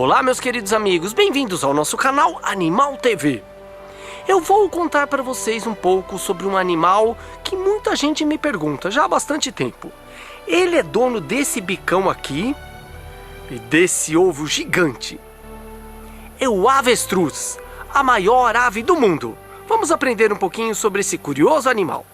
Olá, meus queridos amigos, bem-vindos ao nosso canal Animal TV. Eu vou contar para vocês um pouco sobre um animal que muita gente me pergunta já há bastante tempo. Ele é dono desse bicão aqui e desse ovo gigante. É o avestruz, a maior ave do mundo. Vamos aprender um pouquinho sobre esse curioso animal.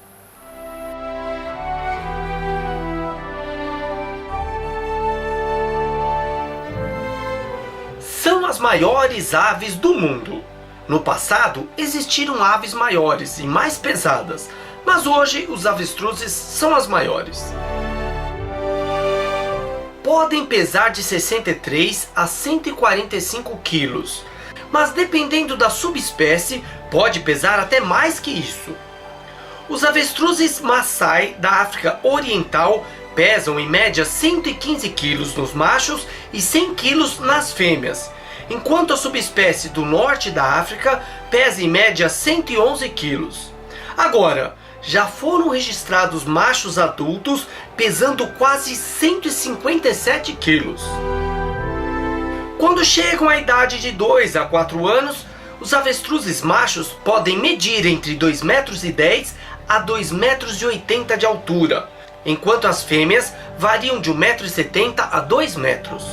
São as maiores aves do mundo. No passado, existiram aves maiores e mais pesadas, mas hoje os avestruzes são as maiores. Podem pesar de 63 a 145 quilos, mas dependendo da subespécie, pode pesar até mais que isso. Os avestruzes Maasai da África Oriental pesam em média 115 quilos nos machos e 100 quilos nas fêmeas, enquanto a subespécie do norte da África pesa em média 111 quilos. Agora, já foram registrados machos adultos pesando quase 157 quilos. Quando chegam à idade de 2 a 4 anos, os avestruzes machos podem medir entre 2,10 metros a 2,80 metros de altura, enquanto as fêmeas variam de 1,70 m a 2 metros.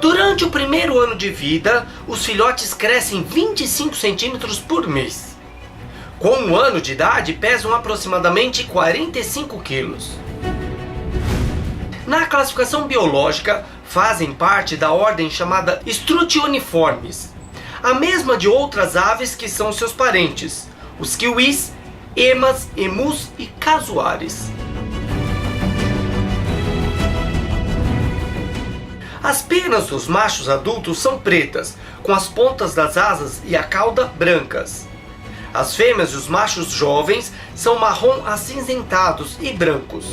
Durante o primeiro ano de vida, os filhotes crescem 25 centímetros por mês. Com 1 ano de idade, pesam aproximadamente 45 quilos. Na classificação biológica, fazem parte da ordem chamada Strutioniformes, a mesma de outras aves que são seus parentes, os kiwis, emas, emus e casuares. As penas dos machos adultos são pretas, com as pontas das asas e a cauda brancas. As fêmeas e os machos jovens são marrom acinzentados e brancos.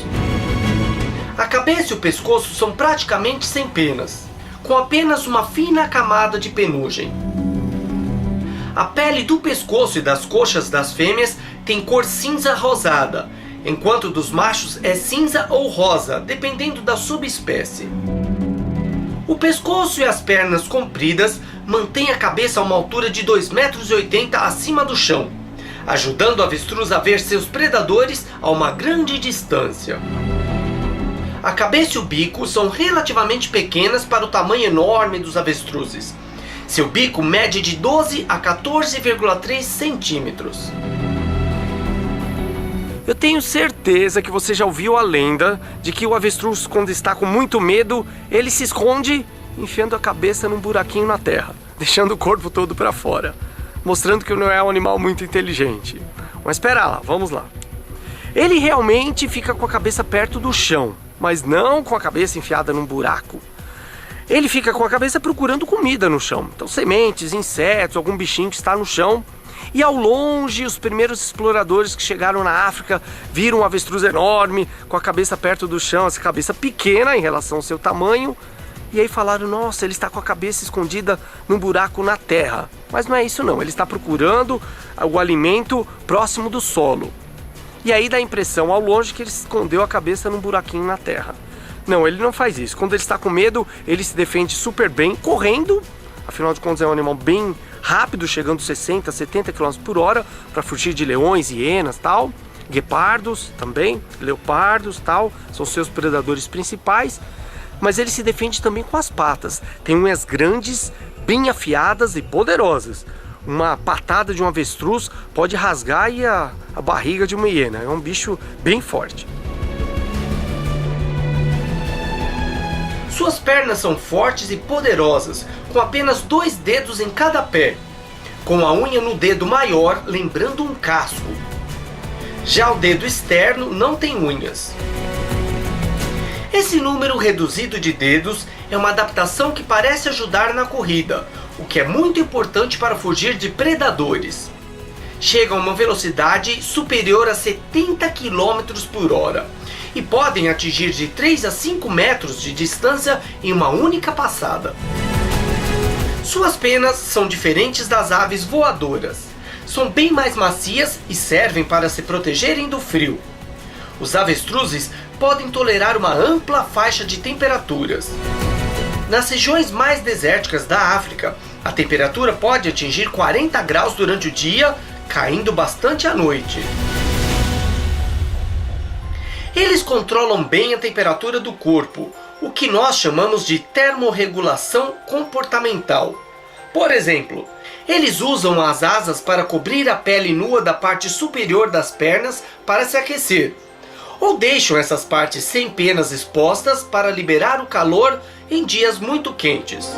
A cabeça e o pescoço são praticamente sem penas, com apenas uma fina camada de penugem. A pele do pescoço e das coxas das fêmeas tem cor cinza rosada, enquanto dos machos é cinza ou rosa, dependendo da subespécie. O pescoço e as pernas compridas mantêm a cabeça a uma altura de 2,80 metros acima do chão, ajudando o avestruz a ver seus predadores a uma grande distância. A cabeça e o bico são relativamente pequenas para o tamanho enorme dos avestruzes. Seu bico mede de 12 a 14,3 centímetros. Eu tenho certeza que você já ouviu a lenda de que o avestruz, quando está com muito medo, ele se esconde enfiando a cabeça num buraquinho na terra, deixando o corpo todo para fora, mostrando que não é um animal muito inteligente. Mas espera lá, vamos lá. Ele realmente fica com a cabeça perto do chão, mas não com a cabeça enfiada num buraco. Ele fica com a cabeça procurando comida no chão, então sementes, insetos, algum bichinho que está no chão. E ao longe, os primeiros exploradores que chegaram na África viram um avestruz enorme, com a cabeça perto do chão, essa cabeça pequena em relação ao seu tamanho. E aí falaram, nossa, ele está com a cabeça escondida num buraco na terra. Mas não é isso não, ele está procurando o alimento próximo do solo. E aí dá a impressão ao longe que ele escondeu a cabeça num buraquinho na terra. Não, ele não faz isso. Quando ele está com medo, ele se defende super bem, correndo. Afinal de contas é um animal bem rápido, chegando 60, 70 km por hora, para fugir de leões, hienas, tal. Guepardos também, leopardos, tal, são seus predadores principais. Mas ele se defende também com as patas. Tem unhas grandes, bem afiadas e poderosas. Uma patada de um avestruz pode rasgar a barriga de uma hiena. É um bicho bem forte. Suas pernas são fortes e poderosas, com apenas 2 dedos em cada pé, com a unha no dedo maior lembrando um casco. Já o dedo externo não tem unhas. Esse número reduzido de dedos é uma adaptação que parece ajudar na corrida, o que é muito importante para fugir de predadores. Chegam a uma velocidade superior a 70 km por hora. E podem atingir de 3 a 5 metros de distância em uma única passada. Suas penas são diferentes das aves voadoras. São bem mais macias e servem para se protegerem do frio. Os avestruzes podem tolerar uma ampla faixa de temperaturas. Nas regiões mais desérticas da África, a temperatura pode atingir 40 graus durante o dia, caindo bastante à noite. Eles controlam bem a temperatura do corpo, o que nós chamamos de termorregulação comportamental. Por exemplo, eles usam as asas para cobrir a pele nua da parte superior das pernas para se aquecer, ou deixam essas partes sem penas expostas para liberar o calor em dias muito quentes.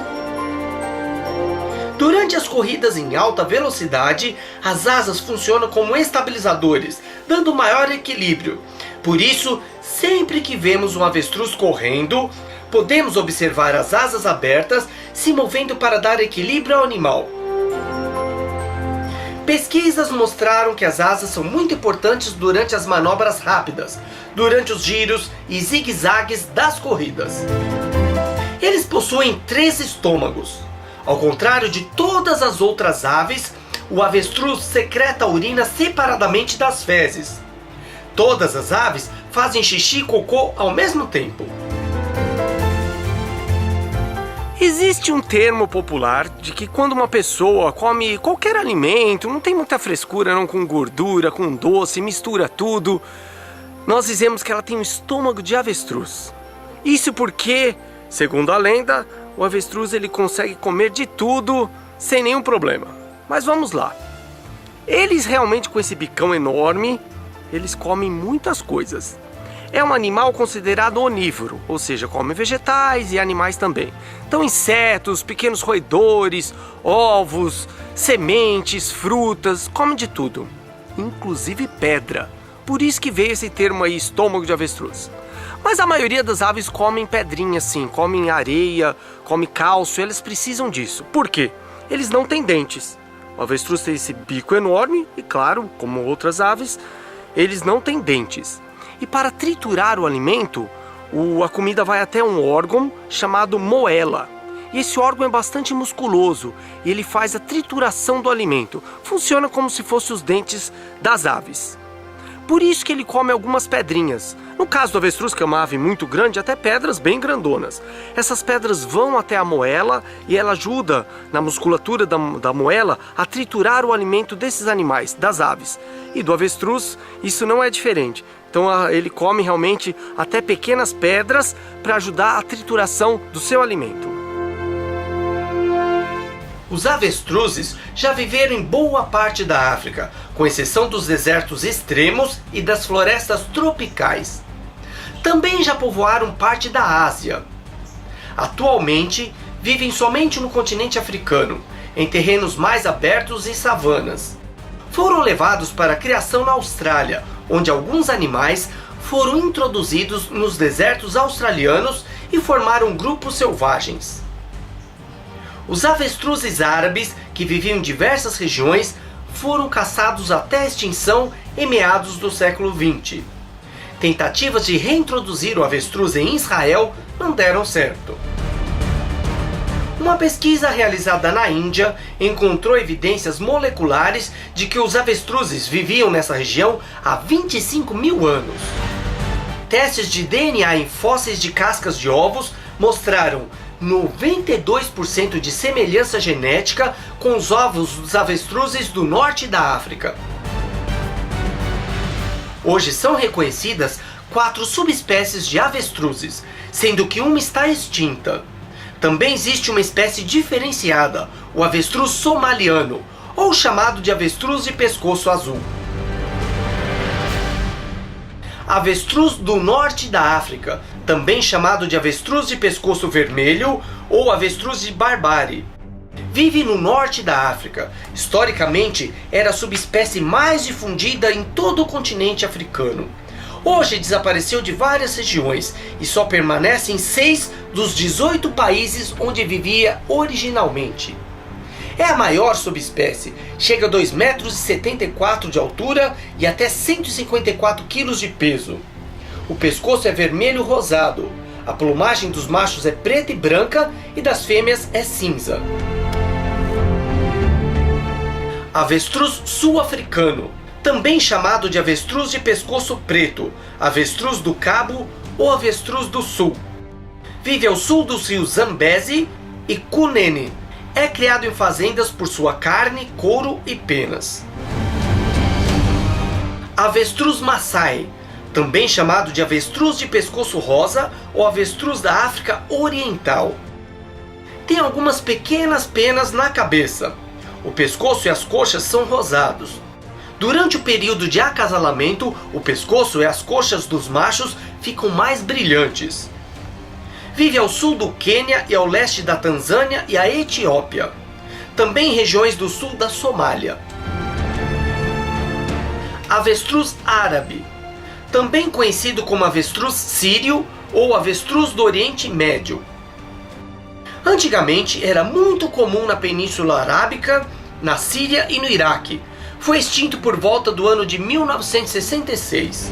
Durante as corridas em alta velocidade, as asas funcionam como estabilizadores, dando maior equilíbrio. Por isso, sempre que vemos um avestruz correndo, podemos observar as asas abertas se movendo para dar equilíbrio ao animal. Pesquisas mostraram que as asas são muito importantes durante as manobras rápidas, durante os giros e zigue-zagues das corridas. Eles possuem 3 estômagos. Ao contrário de todas as outras aves, o avestruz secreta a urina separadamente das fezes. Todas as aves fazem xixi e cocô ao mesmo tempo. Existe um termo popular de que quando uma pessoa come qualquer alimento, não tem muita frescura não, com gordura, com doce, mistura tudo, nós dizemos que ela tem um estômago de avestruz. Isso porque, segundo a lenda, o avestruz ele consegue comer de tudo sem nenhum problema. Mas vamos lá. Eles realmente com esse bicão enorme, eles comem muitas coisas. É um animal considerado onívoro, ou seja, come vegetais e animais também. Então insetos, pequenos roedores, ovos, sementes, frutas, come de tudo. Inclusive pedra. Por isso que veio esse termo aí, estômago de avestruz. Mas a maioria das aves comem pedrinha sim, comem areia, come cálcio, elas precisam disso. Por quê? Eles não têm dentes. O avestruz tem esse bico enorme e, claro, como outras aves, eles não têm dentes. E para triturar o alimento, a comida vai até um órgão chamado moela. E esse órgão é bastante musculoso e ele faz a trituração do alimento. Funciona como se fossem os dentes das aves. Por isso que ele come algumas pedrinhas. No caso do avestruz, que é uma ave muito grande, até pedras bem grandonas. Essas pedras vão até a moela e ela ajuda na musculatura da moela a triturar o alimento desses animais, das aves. E do avestruz, isso não é diferente. Então ele come realmente até pequenas pedras para ajudar a trituração do seu alimento. Os avestruzes já viveram em boa parte da África, com exceção dos desertos extremos e das florestas tropicais. Também já povoaram parte da Ásia. Atualmente, vivem somente no continente africano, em terrenos mais abertos e savanas. Foram levados para a criação na Austrália, onde alguns animais foram introduzidos nos desertos australianos e formaram grupos selvagens. Os avestruzes árabes, que viviam em diversas regiões, foram caçados até a extinção em meados do século XX. Tentativas de reintroduzir o avestruz em Israel não deram certo. Uma pesquisa realizada na Índia encontrou evidências moleculares de que os avestruzes viviam nessa região há 25 mil anos. Testes de DNA em fósseis de cascas de ovos mostraram 92% de semelhança genética com os ovos dos avestruzes do norte da África. Hoje são reconhecidas 4 subespécies de avestruzes, sendo que uma está extinta. Também existe uma espécie diferenciada, o avestruz somaliano, ou chamado de avestruz de pescoço azul. Avestruz do norte da África, também chamado de avestruz de pescoço vermelho ou avestruz de Barbary. Vive no norte da África. Historicamente, era a subespécie mais difundida em todo o continente africano. Hoje desapareceu de várias regiões e só permanece em 6 dos 18 países onde vivia originalmente. É a maior subespécie, chega a 2,74 m de altura e até 154 kg de peso. O pescoço é vermelho rosado, a plumagem dos machos é preta e branca e das fêmeas é cinza. Avestruz sul-africano, também chamado de avestruz de pescoço preto, avestruz do Cabo ou avestruz do Sul. Vive ao sul dos rios Zambezi e Kunene. É criado em fazendas por sua carne, couro e penas. Avestruz Maasai, também chamado de avestruz de pescoço rosa ou avestruz da África Oriental. Tem algumas pequenas penas na cabeça. O pescoço e as coxas são rosados. Durante o período de acasalamento, o pescoço e as coxas dos machos ficam mais brilhantes. Vive ao sul do Quênia e ao leste da Tanzânia e a Etiópia. Também em regiões do sul da Somália. Avestruz árabe, também conhecido como avestruz sírio ou avestruz do Oriente Médio. Antigamente era muito comum na Península Arábica, na Síria e no Iraque. Foi extinto por volta do ano de 1966.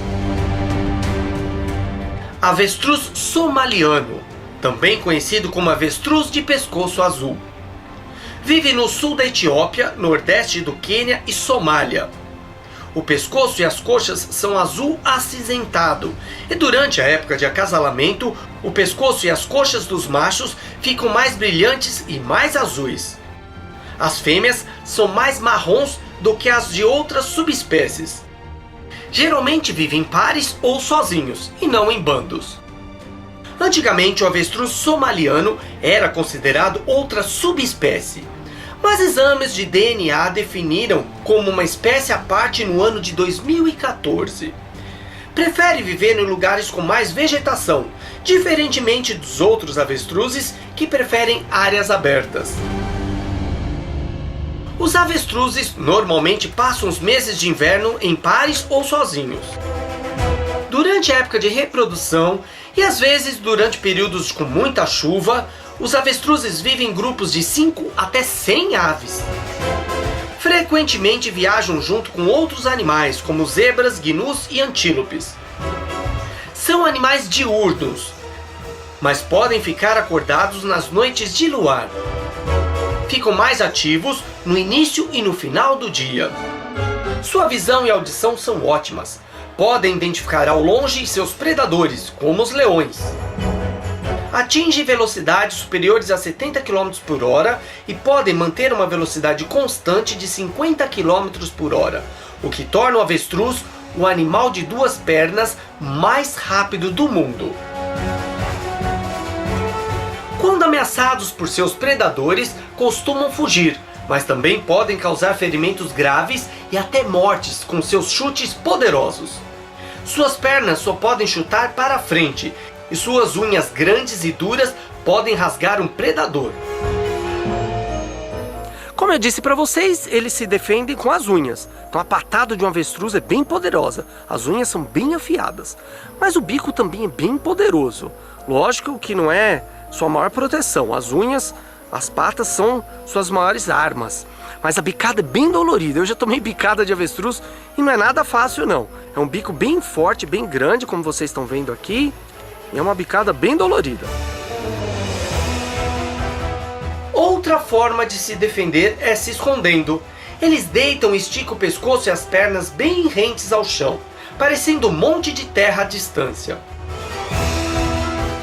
Avestruz somaliano, também conhecido como avestruz de pescoço azul. Vive no sul da Etiópia, nordeste do Quênia e Somália. O pescoço e as coxas são azul acinzentado, e durante a época de acasalamento, o pescoço e as coxas dos machos ficam mais brilhantes e mais azuis. As fêmeas são mais marrons do que as de outras subespécies. Geralmente vivem em pares ou sozinhos, e não em bandos. Antigamente o avestruz somaliano era considerado outra subespécie, mas exames de DNA definiram como uma espécie à parte no ano de 2014. Prefere viver em lugares com mais vegetação, diferentemente dos outros avestruzes que preferem áreas abertas. Os avestruzes normalmente passam os meses de inverno em pares ou sozinhos. Durante a época de reprodução e às vezes durante períodos com muita chuva, os avestruzes vivem em grupos de 5 até 100 aves. Frequentemente viajam junto com outros animais, como zebras, gnus e antílopes. São animais diurnos, mas podem ficar acordados nas noites de luar. Ficam mais ativos no início e no final do dia. Sua visão e audição são ótimas. Podem identificar ao longe seus predadores, como os leões. Atinge velocidades superiores a 70 km por hora e podem manter uma velocidade constante de 50 km por hora, o que torna o avestruz o animal de 2 pernas mais rápido do mundo. Quando ameaçados por seus predadores, costumam fugir, mas também podem causar ferimentos graves e até mortes com seus chutes poderosos. Suas pernas só podem chutar para a frente, e suas unhas grandes e duras podem rasgar um predador. Como eu disse para vocês, eles se defendem com as unhas. Então a patada de um avestruz é bem poderosa. As unhas são bem afiadas. Mas o bico também é bem poderoso. Lógico que não é sua maior proteção. As unhas, as patas são suas maiores armas. Mas a bicada é bem dolorida. Eu já tomei bicada de avestruz e não é nada fácil não. É um bico bem forte, bem grande, como vocês estão vendo aqui. E é uma bicada bem dolorida. Outra forma de se defender é se escondendo. Eles deitam e esticam o pescoço e as pernas bem rentes ao chão, parecendo um monte de terra à distância.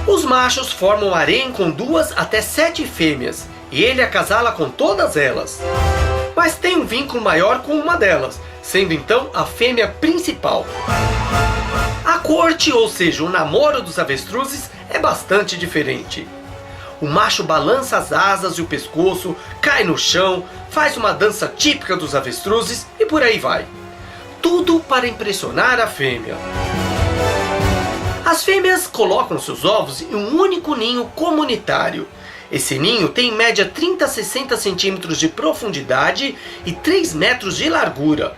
Os machos formam um harém com 2 até 7 fêmeas, e ele acasala com todas elas. Mas tem um vínculo maior com uma delas, sendo então a fêmea principal. A corte, ou seja, o namoro dos avestruzes, é bastante diferente. O macho balança as asas e o pescoço, cai no chão, faz uma dança típica dos avestruzes e por aí vai. Tudo para impressionar a fêmea. As fêmeas colocam seus ovos em um único ninho comunitário. Esse ninho tem em média 30 a 60 centímetros de profundidade e 3 metros de largura.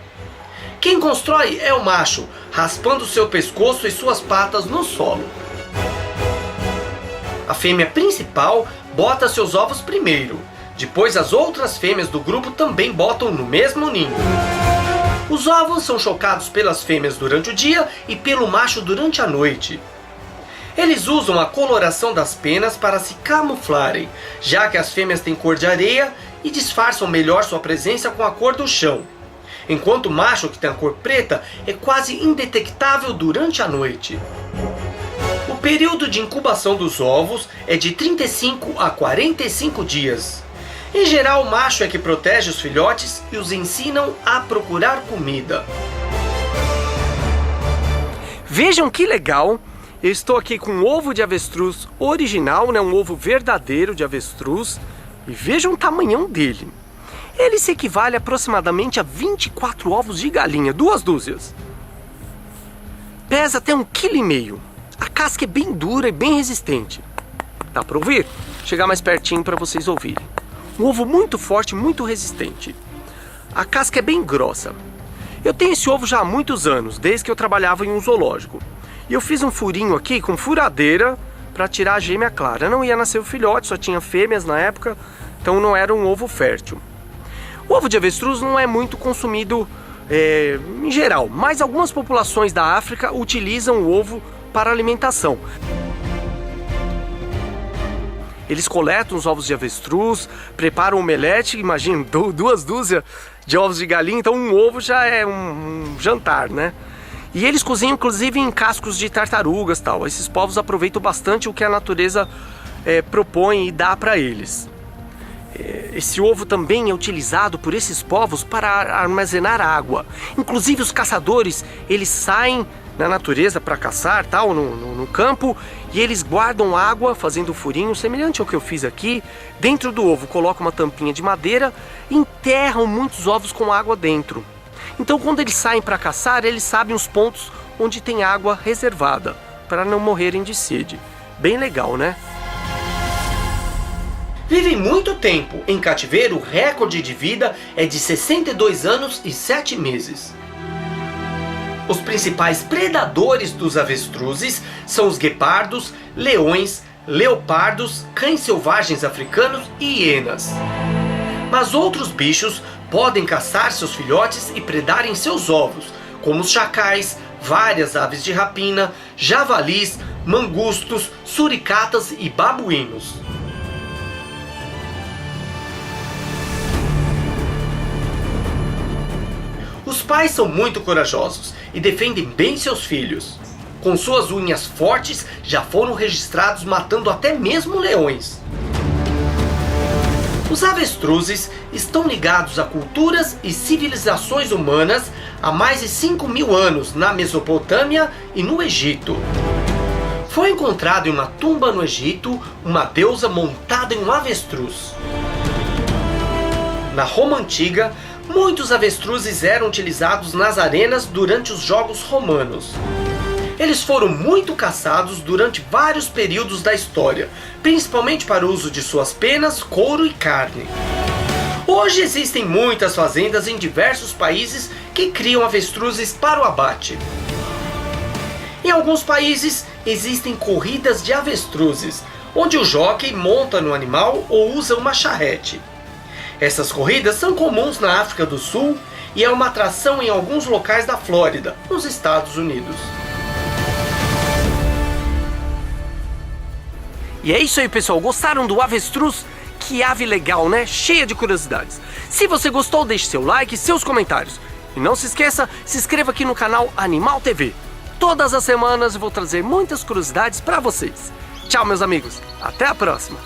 Quem constrói é o macho, raspando seu pescoço e suas patas no solo. A fêmea principal bota seus ovos primeiro. Depois as outras fêmeas do grupo também botam no mesmo ninho. Os ovos são chocados pelas fêmeas durante o dia e pelo macho durante a noite. Eles usam a coloração das penas para se camuflarem, já que as fêmeas têm cor de areia e disfarçam melhor sua presença com a cor do chão. Enquanto o macho, que tem a cor preta, é quase indetectável durante a noite. O período de incubação dos ovos é de 35 a 45 dias. Em geral, o macho é que protege os filhotes e os ensinam a procurar comida. Vejam que legal! Eu estou aqui com um ovo de avestruz original, né? Um ovo verdadeiro de avestruz. E vejam o tamanhão dele. Ele se equivale aproximadamente a 24 ovos de galinha, 2 dúzias. Pesa até 1,5 kg. A casca é bem dura e bem resistente. Dá para ouvir? Vou chegar mais pertinho para vocês ouvirem. Um ovo muito forte, muito resistente. A casca é bem grossa. Eu tenho esse ovo já há muitos anos, desde que eu trabalhava em um zoológico. E eu fiz um furinho aqui com furadeira para tirar a gêmea clara. Não ia nascer o filhote, só tinha fêmeas na época, então não era um ovo fértil. O ovo de avestruz não é muito consumido em geral, mas algumas populações da África utilizam o ovo para alimentação. Eles coletam os ovos de avestruz, preparam um omelete, imagina, 2 dúzias de ovos de galinha, então um ovo já é um jantar, né? E eles cozinham inclusive em cascos de tartarugas e tal. Esses povos aproveitam bastante o que a natureza propõe e dá para eles. Esse ovo também é utilizado por esses povos para armazenar água. Inclusive os caçadores, eles saem na natureza para caçar, tal, no campo, e eles guardam água fazendo um furinho semelhante ao que eu fiz aqui. Dentro do ovo colocam uma tampinha de madeira e enterram muitos ovos com água dentro. Então quando eles saem para caçar, eles sabem os pontos onde tem água reservada, para não morrerem de sede. Bem legal, né? Vivem muito tempo. Em cativeiro, o recorde de vida é de 62 anos e 7 meses. Os principais predadores dos avestruzes são os guepardos, leões, leopardos, cães selvagens africanos e hienas. Mas outros bichos podem caçar seus filhotes e predarem seus ovos, como os chacais, várias aves de rapina, javalis, mangustos, suricatas e babuínos. Os pais são muito corajosos e defendem bem seus filhos. Com suas unhas fortes, já foram registrados matando até mesmo leões. Os avestruzes estão ligados a culturas e civilizações humanas há mais de 5.000 anos na Mesopotâmia e no Egito. Foi encontrado em uma tumba no Egito uma deusa montada em um avestruz. Na Roma Antiga, muitos avestruzes eram utilizados nas arenas durante os Jogos Romanos. Eles foram muito caçados durante vários períodos da história, principalmente para o uso de suas penas, couro e carne. Hoje existem muitas fazendas em diversos países que criam avestruzes para o abate. Em alguns países existem corridas de avestruzes, onde o jockey monta no animal ou usa uma charrete. Essas corridas são comuns na África do Sul e é uma atração em alguns locais da Flórida, nos Estados Unidos. E é isso aí, pessoal. Gostaram do avestruz? Que ave legal, né? Cheia de curiosidades. Se você gostou, deixe seu like e seus comentários. E não se esqueça, se inscreva aqui no canal Animal TV. Todas as semanas eu vou trazer muitas curiosidades para vocês. Tchau, meus amigos. Até a próxima.